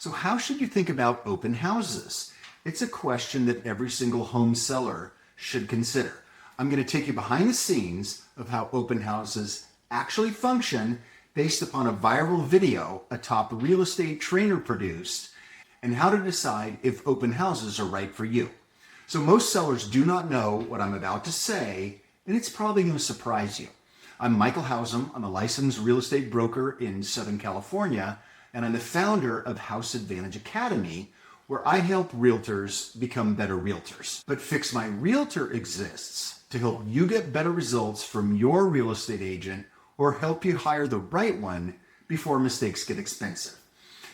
So how should you think about open houses? It's a question that every single home seller should consider. I'm going to take you behind the scenes of how open houses actually function based upon a viral video a top real estate trainer produced and how to decide if open houses are right for you. So most sellers do not know what I'm about to say, and it's probably going to surprise you. I'm Michael Hausum. I'm a licensed real estate broker in Southern California, and I'm the founder of House Advantage Academy, where I help realtors become better realtors. But Fix My Realtor exists to help you get better results from your real estate agent or help you hire the right one before mistakes get expensive.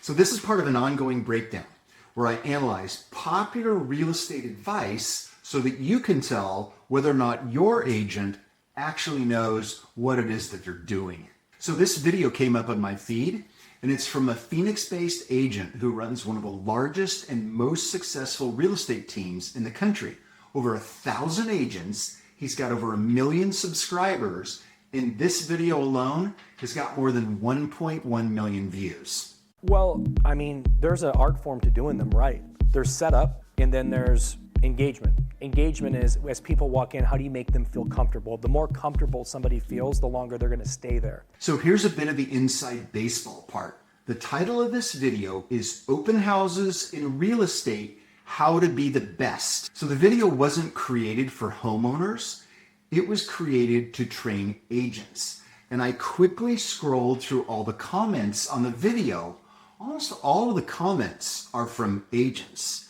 So this is part of an ongoing breakdown where I analyze popular real estate advice so that you can tell whether or not your agent actually knows what it is that they're doing. So this video came up on my feed, and it's from a Phoenix-based agent who runs one of the largest and most successful real estate teams in the country. Over 1,000 agents, he's got over 1 million subscribers, and this video alone has got more than 1.1 million views. Well, I mean, there's an art form to doing them right. There's setup, and then there's engagement. Engagement is, as people walk in, how do you make them feel comfortable? The more comfortable somebody feels, the longer they're going to stay there. So here's a bit of the inside baseball part. The title of this video is Open Houses in Real Estate, How to Be the Best. So the video wasn't created for homeowners. It was created to train agents. And I quickly scrolled through all the comments on the video. Almost all of the comments are from agents.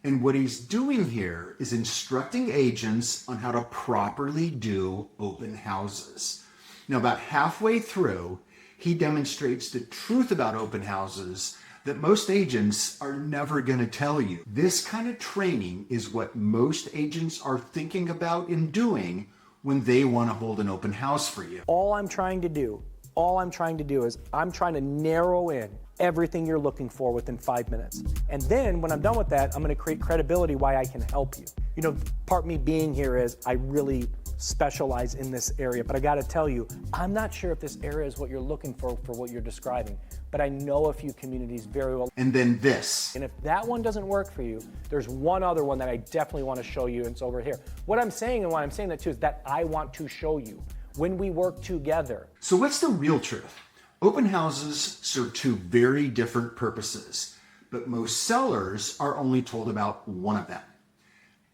And what he's doing here is instructing agents on how to properly do open houses. Now, about halfway through, he demonstrates the truth about open houses that most agents are never going to tell you. This kind of training is what most agents are thinking about and doing when they want to hold an open house for you. All I'm trying to do is I'm trying to narrow in everything you're looking for within 5 minutes. And then when I'm done with that, I'm going to create credibility why I can help you. You know, part of me being here is I really specialize in this area, but I got to tell you, I'm not sure if this area is what you're looking for what you're describing, but I know a few communities very well. And then this. And if that one doesn't work for you, there's one other one that I definitely want to show you, and it's over here. What I'm saying, and why I'm saying that too, is that I want to show you when we work together. So what's the real truth? Open houses serve two very different purposes, but most sellers are only told about one of them.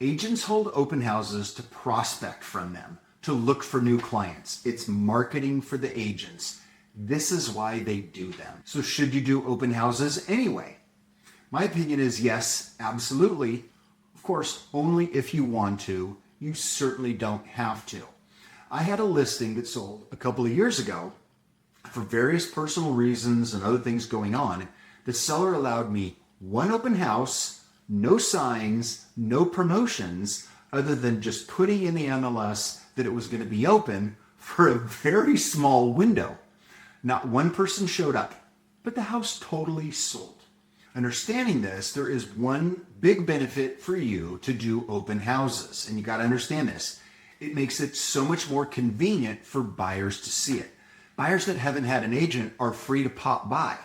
Agents hold open houses to prospect from them, to look for new clients. It's marketing for the agents. This is why they do them. So should you do open houses anyway? My opinion is yes, absolutely. Of course, only if you want to. You certainly don't have to. I had a listing that sold a couple of years ago. For various personal reasons and other things going on, the seller allowed me one open house, no signs, no promotions, other than just putting in the MLS that it was going to be open for a very small window. Not one person showed up, but the house totally sold. Understanding this, there is one big benefit for you to do open houses, and you got to understand this. It makes it so much more convenient for buyers to see it. Buyers that haven't had an agent are free to pop by.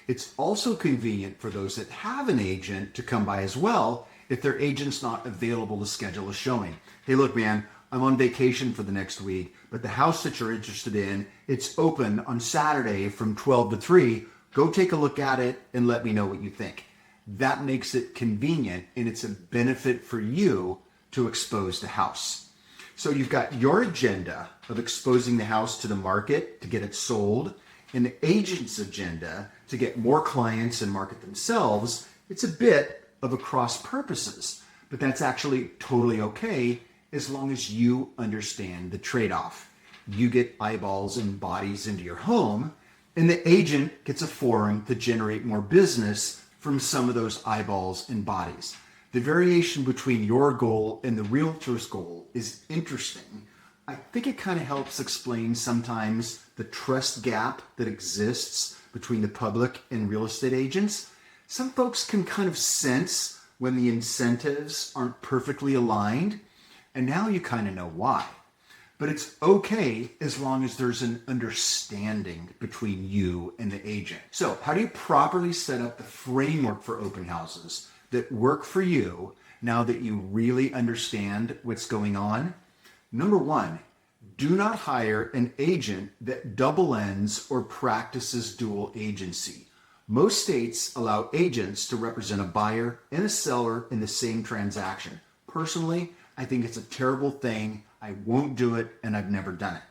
It's also convenient for those that have an agent to come by as well if their agent's not available to schedule a showing. Hey, look, man, I'm on vacation for the next week, but the house that you're interested in, it's open on Saturday from 12 to 3. Go take a look at it and let me know what you think. That makes it convenient, and it's a benefit for you to expose the house. So you've got your agenda of exposing the house to the market to get it sold, and the agent's agenda to get more clients and market themselves. It's a bit of a cross purposes, but that's actually totally okay as long as you understand the trade-off. You get eyeballs and bodies into your home, and the agent gets a forum to generate more business from some of those eyeballs and bodies. The variation between your goal and the realtor's goal is interesting. I think it kind of helps explain sometimes the trust gap that exists between the public and real estate agents. Some folks can kind of sense when the incentives aren't perfectly aligned, and now you kind of know why. but it's okay as long as there's an understanding between you and the agent. So how do you properly set up the framework for open houses that work for you now that you really understand what's going on? Number one, do not hire an agent that double ends or practices dual agency. Most states allow agents to represent a buyer and a seller in the same transaction. Personally, I think it's a terrible thing. I won't do it, and I've never done it.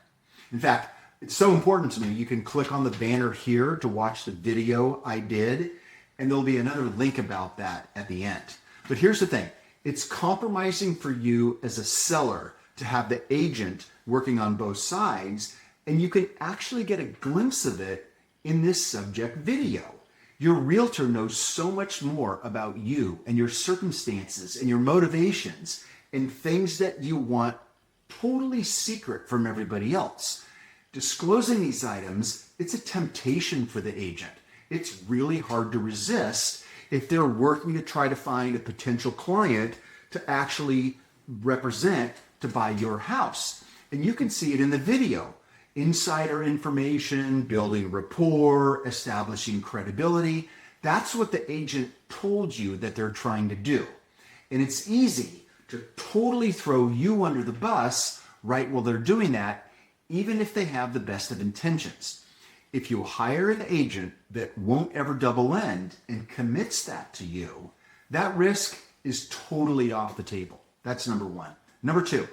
In fact, it's so important to me. You can click on the banner here to watch the video I did, and there'll be another link about that at the end. But here's the thing. It's compromising for you as a seller to have the agent working on both sides, and you can actually get a glimpse of it in this subject video. Your realtor knows so much more about you and your circumstances and your motivations and things that you want totally secret from everybody else. Disclosing these items, it's a temptation for the agent. It's really hard to resist if they're working to try to find a potential client to actually represent to buy your house. And you can see it in the video. Insider information, building rapport, establishing credibility. That's what the agent told you that they're trying to do. And it's easy to totally throw you under the bus right while they're doing that, even if they have the best of intentions. If you hire an agent that won't ever double end and commits that to you, that risk is totally off the table. That's number one. Number two,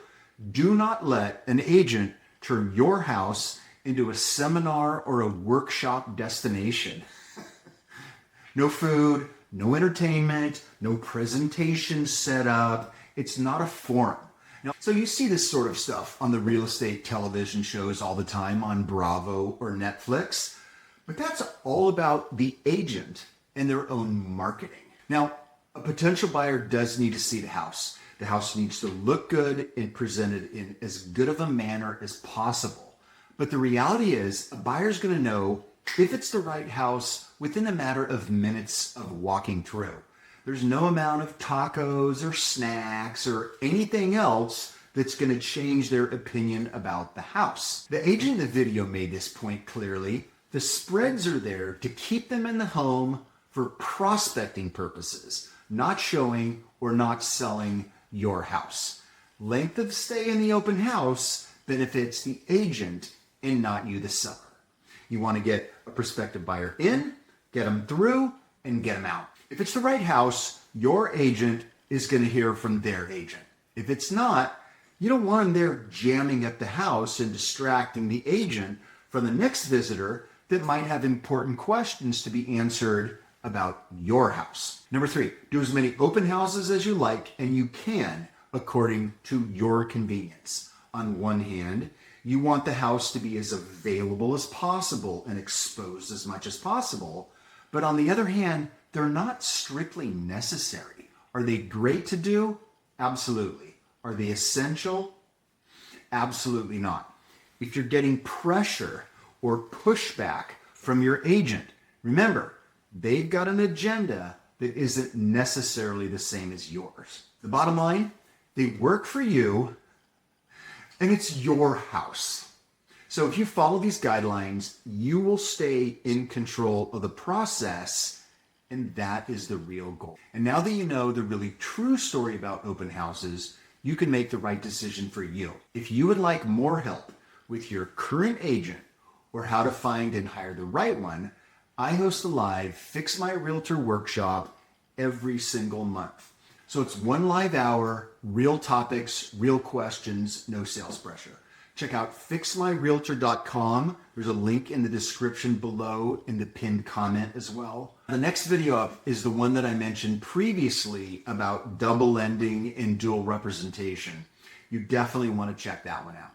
do not let an agent turn your house into a seminar or a workshop destination. No food, no entertainment, no presentation set up. It's not a forum. Now, so you see this sort of stuff on the real estate television shows all the time on Bravo or Netflix, but that's all about the agent and their own marketing. Now, a potential buyer does need to see the house. The house needs to look good and presented in as good of a manner as possible. But the reality is, a buyer's going to know if it's the right house within a matter of minutes of walking through. There's no amount of tacos or snacks or anything else that's going to change their opinion about the house. The agent in the video made this point clearly. The spreads are there to keep them in the home for prospecting purposes, not showing or not selling your house. Length of stay in the open house benefits the agent and not you, the seller. You want to get a prospective buyer in, get them through, and get them out. If it's the right house, your agent is going to hear from their agent. If it's not, you don't want them there jamming up the house and distracting the agent from the next visitor that might have important questions to be answered about your house. Number three, do as many open houses as you like and you can according to your convenience. On one hand, you want the house to be as available as possible and exposed as much as possible. But on the other hand, they're not strictly necessary. Are they great to do? Absolutely. Are they essential? Absolutely not. If you're getting pressure or pushback from your agent, remember, they've got an agenda that isn't necessarily the same as yours. The bottom line, they work for you and it's your house. So if you follow these guidelines, you will stay in control of the process, and that is the real goal. And now that you know the really true story about open houses, you can make the right decision for you. If you would like more help with your current agent or how to find and hire the right one, I host a live Fix My Realtor workshop every single month. So it's 1 live hour, real topics, real questions, no sales pressure. Check out fixmyrealtor.com. There's a link in the description below in the pinned comment as well. The next video up is the one that I mentioned previously about double ending and dual representation. You definitely want to check that one out.